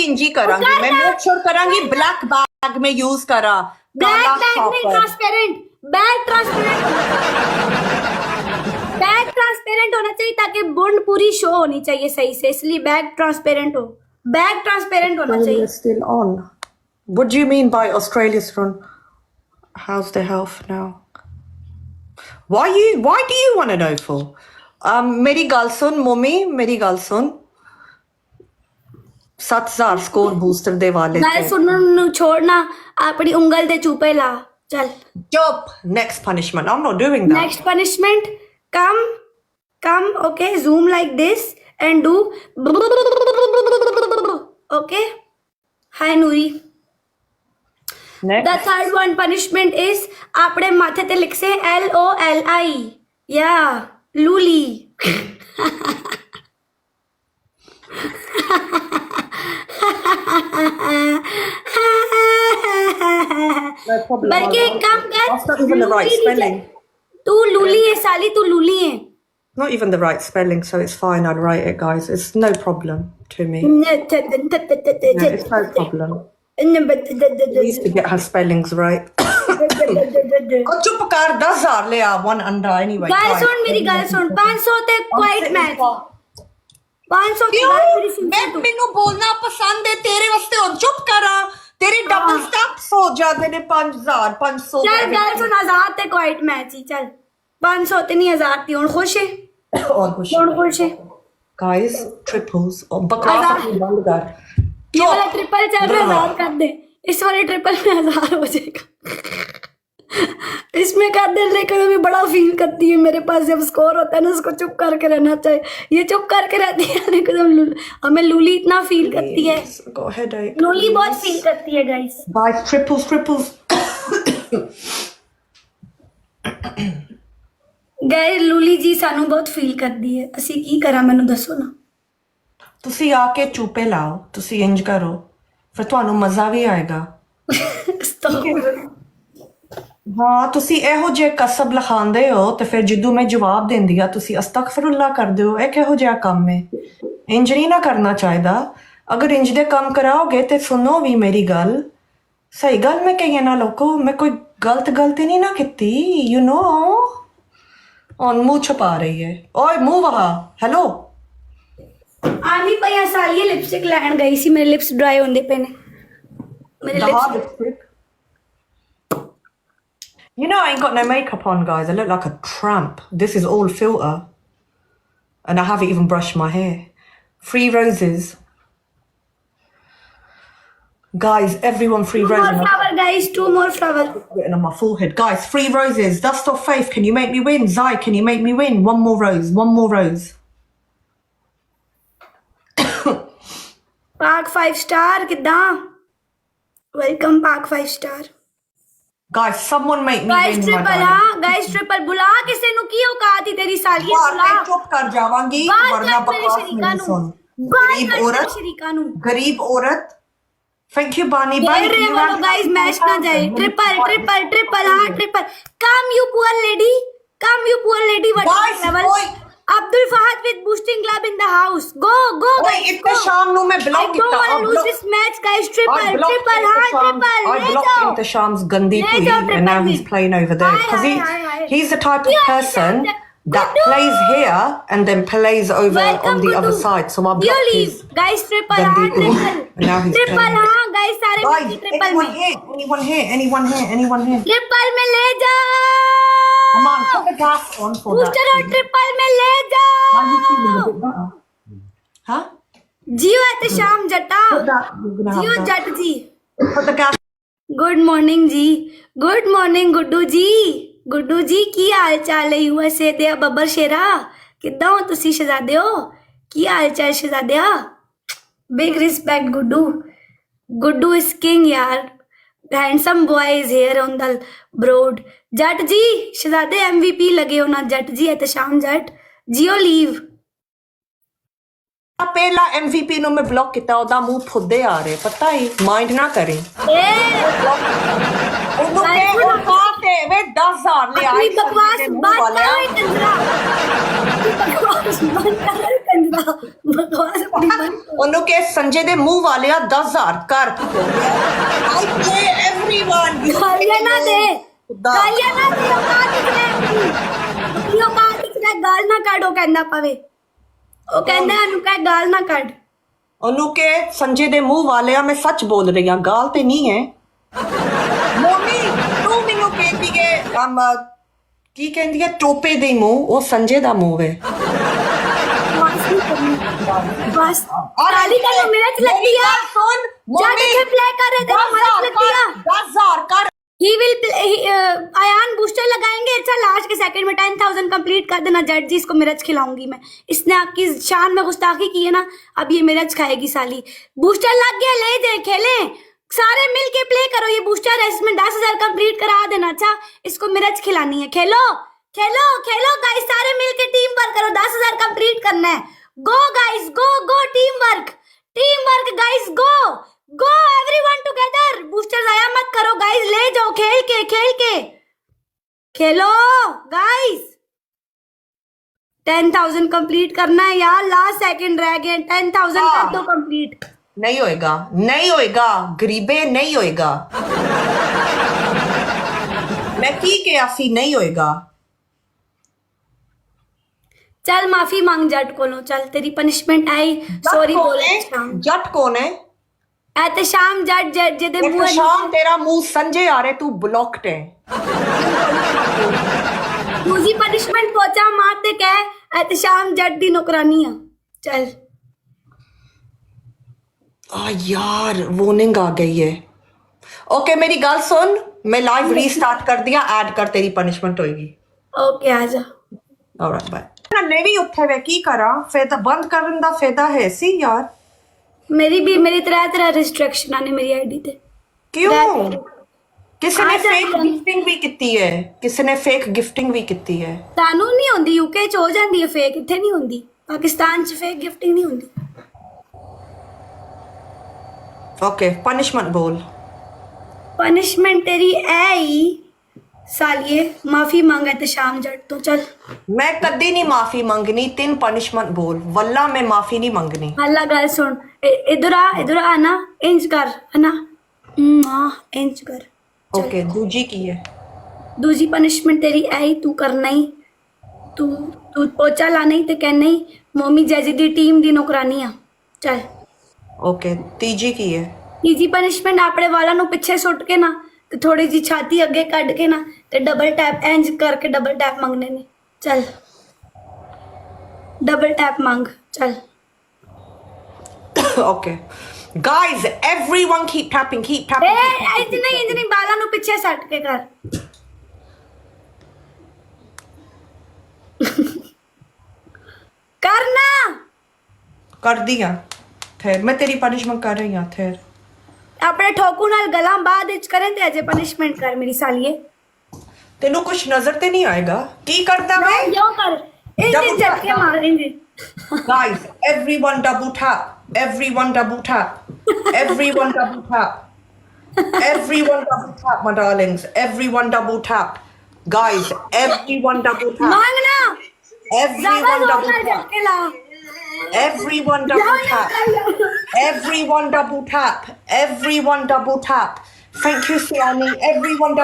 इंजी करांगी मैं make sure करांगी black bag में use करा ब्लैक बैग नहीं ट्रांसपेरेंट बैग ट्रांसपेरेंट होना चाहिए ताकि बुंड पूरी शो होनी चाहिए सही से, इसलिए बैग ट्रांसपेरेंट होना चाहिए। Still on. What do you mean by Australia's run? How's the health now? Why do you want to know for? मेरी गल सुन मम्मी, मेरी गल सुन 7000 स्कोर बूस्टर दे वाले गल सुनने नु छोड़ना, अपनी उंगल दे चूपे ला चल। Job. Next punishment. I'm not doing that. Next punishment, come, okay, zoom like this and do, okay. Hi Nuri. Next. The third one punishment is आपने माथे ते लिख से LOLI, yeah, लूली। No problem. बल्कि एक काम कर, That's not even the right spelling. तू लूली है साली, तू लूली है। Not even the right spelling, so it's fine. I'll write it, guys. It's no problem to me. No, it's no problem. We used to get her spellings right. Oh, चुप कर 10,000 ले आ one under anyway. गाल guys. सुन मेरी गाल सुन, 500 ते quite match, 500 की बात मेरी सुन मैं तू। मैनू बोलना पसंद है तेरे वास्ते और चुप करा तेरे डबल स्टेप्स हो जाते ने 5,000 500 चल गाल सुन, 1000 ते क्वाइट मैच ही चल, 500 ते नहीं 1000 थी, हुन खुश है, और कुछ हुन खुश है। guys triples और बकवास अपनी बंद कर ये वाला ट्रिपल चल रहा 1000 कर दे, इस वाले ट्रिपल में 1000 हो जाएगा। इसमें कर दे, लेकिन अभी बड़ा फील करती है, मेरे पास जब स्कोर होता है ना उसको चुप करके रहना चाहिए, ये चुप करके रहती है, लेकिन हमें लूली इतना फील करती है, got a headache लूली बहुत फील करती है गाइस। guys triples गाइस लूली जी सानू बहुत फील करती है, ਅਸੀਂ ਕੀ ਕਰਾਂ ਮੈਨੂੰ ਦੱਸੋ ਨਾ। ਤੁਸੀਂ ਆ ਕੇ ਚੂਪੇ ਲਾਓ ਤੁਸੀਂ ਇੰਜ ਕਰੋ ਫਿਰ ਤੁਹਾਨੂੰ ਮਜ਼ਾ ਵੀ ਆਏਗਾ ਹਾਂ ਤੁਸੀਂ ਇਹੋ ਜਿਹੇ ਕਸਬ ਲਖਾਉਂਦੇ ਹੋ ਤੇ ਫਿਰ ਜਦੋਂ ਮੈਂ ਜਵਾਬ ਦਿੰਦੀ ਆ ਤੁਸੀਂ ਅਸਤਗਫਰੁੱਲਾ ਕਰਦੇ ਹੋ ਇਹ ਕਿਹੋ ਜਿਹਾ ਕੰਮ ਹੈ ਇੰਜ ਨਹੀਂ ਨਾ ਕਰਨਾ ਚਾਹੀਦਾ ਅਗਰ ਇੰਜ ਦੇ ਕੰਮ ਕਰਾਓਗੇ ਤੇ ਸੁਣੋ ਵੀ ਮੇਰੀ ਗੱਲ ਸਹੀ ਗੱਲ ਮੈਂ ਕਹੀ ਨਾ ਲੋਕੋ ਮੈਂ ਕੋਈ ਗਲਤੀ ਨਹੀਂ ਨਾ ਕੀਤੀ ਯੂ نو ਔਨ ਮੂੰਹ ਛਪਾ ਰਹੀ ਹੈ ਓਏ ਮੂੰਹ ਵਹਾ ਹੈਲੋ आनी पई साली लिपस्टिक लैन गई सी, मेरे लिप्स ड्राई होंदे पे ने, मेरे lips lipstick. You know I ain't got no makeup on, guys. I look like a tramp. This is all filter. And I haven't even brushed my hair. 3 roses. Guys, everyone 3 two more roses. flower guys, 2 more flower. Written on my forehead. Guys, 3 roses. Dust of Faith, can you make me win? Zai, can you make me win? 1 more rose. 1 more rose. पाक 5 star किदा, welcome पाक 5 star. Guys, someone make me guys win. Triple, हाँ guys triple बुला किसे नु की औकात ही तेरी साली बुला, मैं चुप कर जावांगी वरना बकवास नहीं सुन गरीब औरत थैंक यू बानी ये रे बोलो गाइस मैच ना जाए, ट्रिपल हाँ triple, come you poor lady Guys, level, oi. Abdul Fahad with boosting club in the house, go guys, इतने go. शाम नु मैं I block don't want to lose this match guys, triple हाँ ट्रिपल I ले blocked जाओ, into Sham's gandhi ले tweet जाओ and triple now में। he's playing over there because Hi. he's the type of Yeah, person yeah. that Gudu. plays here and then plays over Welcome on the other Gudu. side so I You blocked leave his guys, triple हाँ Gandhi tweet and now he's triple playing हाँ guys सारे guys बच्चे triple में, anyone here triple में ले जाओ, come on put the gas on for booster और that triple में ले how you feeling a जाओ। bit better huh जियो एहतशाम जटा, put that you're gonna have जियो that. Jatt ji, Put the gas good morning ji, good morning Guddu ji की हाल चाल है यूएसए दे बब्बर शेरा, किद्दां हो तुसी शहजादे हो, की हाल चाल शहजादिया, big respect Guddu is king यार, handsome boy is here on the board, Jatt ji शहजादे एमवीपी लगे हो ना जट जी एहतशाम जट, जियो लीव। पहला MVP ਨੂੰ ਮੈਂ ਬਲੌਕ ਕੀਤਾ ਉਹਦਾ ਮੂੰਹ ਫੁੱਦੇ ਆ ਰਹੇ ਪਤਾ ਹੀ ਮਾਈਂਡ ਨਾ ਕਰੇ ਉਹਨੂੰ ਕਹਿ ਉਹ ਕਾਤੇ ਵੇ 10,000 ਲੈ ਆਈ बकवास बंद करो कंजरा, बकवास बंद करो कंजरा। गंदा बकवास अपनी बंद करो। ਉਹਨੂੰ ਕਿ ਸੰਜੇ ਦੇ ਮੂੰਹ ਵਾਲਿਆ 10000 ਕਰ I play everyone गालियां ना दे गालियां ना दे औकात कितने अपनी औकात कितने गाल ना काढ़ो कहना पवे ਉਹ ਕਹਿੰਦਾ ਉਹਨੂੰ ਕਹਿ ਗਾਲ ਨਾ ਕੱਢ ਉਹਨੂੰ ਕਿ ਸੰਜੇ ਦੇ ਮੂੰਹ ਵਾਲਿਆ ਮੈਂ ਸੱਚ ਬੋਲ ਰਹੀ ਹਾਂ ਗਾਲ ਤੇ ਨਹੀਂ ਹੈ ਮੋਮੀ ਤੂੰ ਮੈਨੂੰ ਕਹਿੰਦੀ ਹੈ ਕੀ ਕਹਿੰਦੀ ਹੈ ਟੋਪੇ ਦੇ ਮੂੰਹ ਉਹ ਸੰਜੇ ਦਾ ਮੂੰਹ ਹੈ बस गाली का मेरा लगती है सुन जब के प्ले कर रहे थे हमारा लगती है 10000 कर ही विल आयान बूस्टर लगाएंगे अच्छा लास्ट के सेकंड में 10,000 कंप्लीट कर देना जज जी इसको मिर्च खिलाऊंगी मैं इसने आपकी शान में गुस्ताखी की है ना अब ये मिर्च खाएगी साली बूस्टर लग गया ले दे खेलें सारे मिल के प्ले करो ये बूस्टर है इसमें 10,000 कंप्लीट करा देना अच्छा इसको मिर्च खिलानी है खेलो खेलो खेलो गाइस सारे मिल के टीम वर्क करो 10,000 कंप्लीट करना है go guys go team work guys go everyone together booster जाया मत करो गाइस ले जाओ खेल के खेलो गाइस 10,000 कंप्लीट करना है यार लास्ट सेकंड रह गए 10,000 कर दो कंप्लीट नहीं होएगा गरीबे नहीं होएगा मैं की किया सी नहीं होएगा चल माफी मांग जट को लो चल तेरी पनिशमेंट आई सॉरी बोल शाम जट कौन है एहतशाम जट जट जेदे मुंह शाम तेरा मुंह संजय आ रहे तू ब्लॉक्ड है मुझी पनिशमेंट पहुंचा मारते कह एहतशाम जट दी नौकरानी है चल यार वार्निंग आ गई है ओके मेरी गल सुन मैं लाइव रीस्टार्ट कर दिया ऐड कर तेरी पनिशमेंट होएगी ओके आजा ऑलराइट बाय मैं भी ਉੱਥੇ ਵੇ ਕੀ ਕਰਾਂ ਫਿਰ ਤਾਂ ਬੰਦ ਕਰਨ ਦਾ ਫਾਇਦਾ ਹੈ ਸੀ ਯਾਰ मेरी तरह रिस्ट्रिक्शन ने मेरी आईडी ते क्यों किसी ने फेक गिफ्टिंग भी ਕੀਤੀ ਹੈ ਕਿਸੇ ਨੇ ਫੇਕ ਗਿਫਟਿੰਗ ਵੀ ਕੀਤੀ ਹੈ ਤੁਹਾਨੂੰ ਨਹੀਂ ਹੁੰਦੀ ਯੂਕੇ ਚ ਹੋ ਜਾਂਦੀ ਹੈ ਫੇਕ ਇੱਥੇ ਨਹੀਂ ਹੁੰਦੀ ਪਾਕਿਸਤਾਨ ਚ ਫੇਕ ਗਿਫਟਿੰਗ ਨਹੀਂ ਹੁੰਦੀ ओके पनिशमेंट बोल पनिशमेंट तेरी है ही सालिए माफी मांगा तो शाम जट तो चल मैं कदी नहीं माफी मंगनी तीन पनिशमेंट बोल वल्ला मैं माफी नहीं मंगनी अल्लाह गल सुन इधर आ ना इंज कर है ना इंज कर ओके दूजी की है दूजी पनिशमेंट तेरी आई तू करना ही तू पोचा लाना ही ते कहना ही मोमी जैजी दी टीम दी नौकरानी आ चल ओके तीजी की है तीजी पनिशमेंट अपने वाला नु पीछे सुट के ना ते थोड़ी जी छाती अगे कट के ना ते डबल टैप इंज करके डबल टैप मांगने ने चल डबल टैप मांग चल okay guys everyone keep tapping इंज नहीं बाला नु पीछे सट के कर करना कर दिया फिर मैं तेरी पनिशमेंट कर रही हूं फिर अपने ठोकू नाल गला बाद विच करें ते अजे पनिशमेंट कर मेरी सालिए तेनू कुछ नजर ते नहीं आएगा की करता मैं यो कर इंज झटके मार इंज guys everyone double tap my darlings everyone double tap guys everyone double tap मांगना everyone double tap झटके ला everyone double tap thank you Siani everyone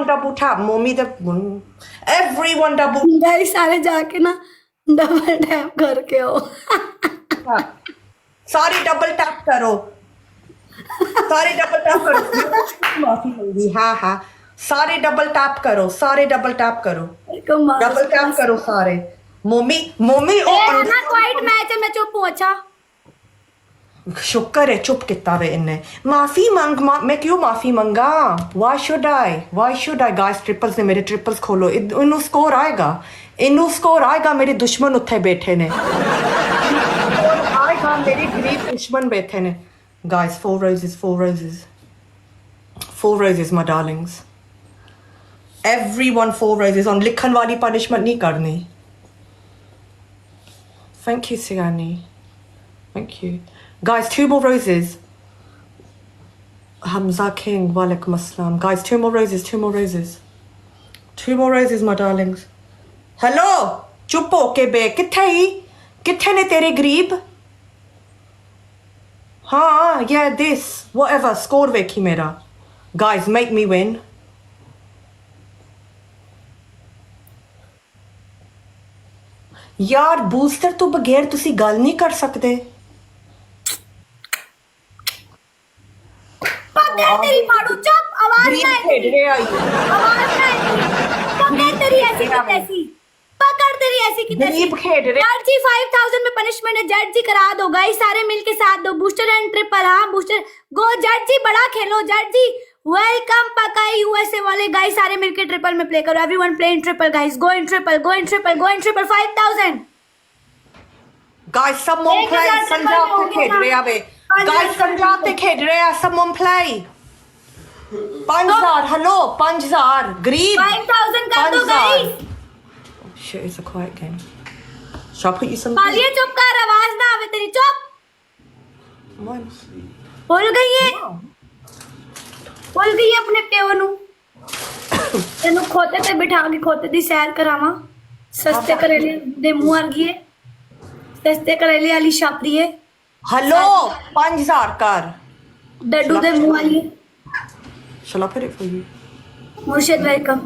double tap mommy the everyone double guys सारे जाके ना डबल टैप करके हो tap सारी double tap करो माफी मंगी हाँ सारे डबल टैप करो डबल टैप करो सारे मोमी ओ ना क्वाइट मैच है मैं चुप हूं अच्छा शुक्र है चुप किता वे इन्ने माफी मैं क्यों माफी मंगा why should I guys triples ने मेरे ट्रिपल्स खोलो इन्नू स्कोर आएगा मेरे दुश्मन उत्थे बैठे ने आएगा मेरे गरीब दुश्मन बैठे ने guys 4 roses my darlings everyone 4 roses on लिखन वाली पनिशमेंट नहीं करनी thank you Siani thank you guys 2 more roses Hamza King walaikum assalam guys 2 more roses 2 more roses, my darlings. Hello, चुप होके बे, किथे ने तेरे गरीब? हाँ, yeah, this, whatever, score वेखी मेरा. Guys, make me win. यार बूस्टर तो बगैर तुसी गल नहीं कर सकते. पकड़ तेरी फाड़ू, चुप, आवाज गरीब ना खेड आएगी, रहे आई. आवाज ना आएगी. पकड़ तेरी ऐसी की तैसी, पकड़ तेरी ऐसी की तैसी. गरीब खेड रहे. जज जी 5000 में पनिशमेंट है, जज जी करा दो गाइस, सारे मिलके साथ दो. बूस्टर एंड ट्रिपल, हाँ बूस्टर गो. जज जी बड़ा खेलो, जज जी वेलकम. पका यूएसए वाले गाइस सारे मिलके ट्रिपल में प्ले करो. Everyone play in triple guys, go in triple, go in triple, go in triple. 5000 Guys, someone play. 1000 संजाब ते खेड रहे आवे. Guys, संजाब ते खेड रहे आ. Someone play. 5000, hello, 5000. गरीब. 5000 कर दो 5000. Guys. Shit, it's a quiet game. Shall I put you some? पालिए चुप कर, आवाज ना आवे तेरी, चुप. भूल गई है, भूल गई है अपने प्यो नु. तेनू खोते ते बिठा के खोते दी सैर करावा. सस्ते करेले दे मुंह अर्गिए, सस्ते करेले वाली छापरी है. Hello, 5000 कर. डड्डू दे मुंह वाली. Shall I put it for you? मुर्शिद वेलकम.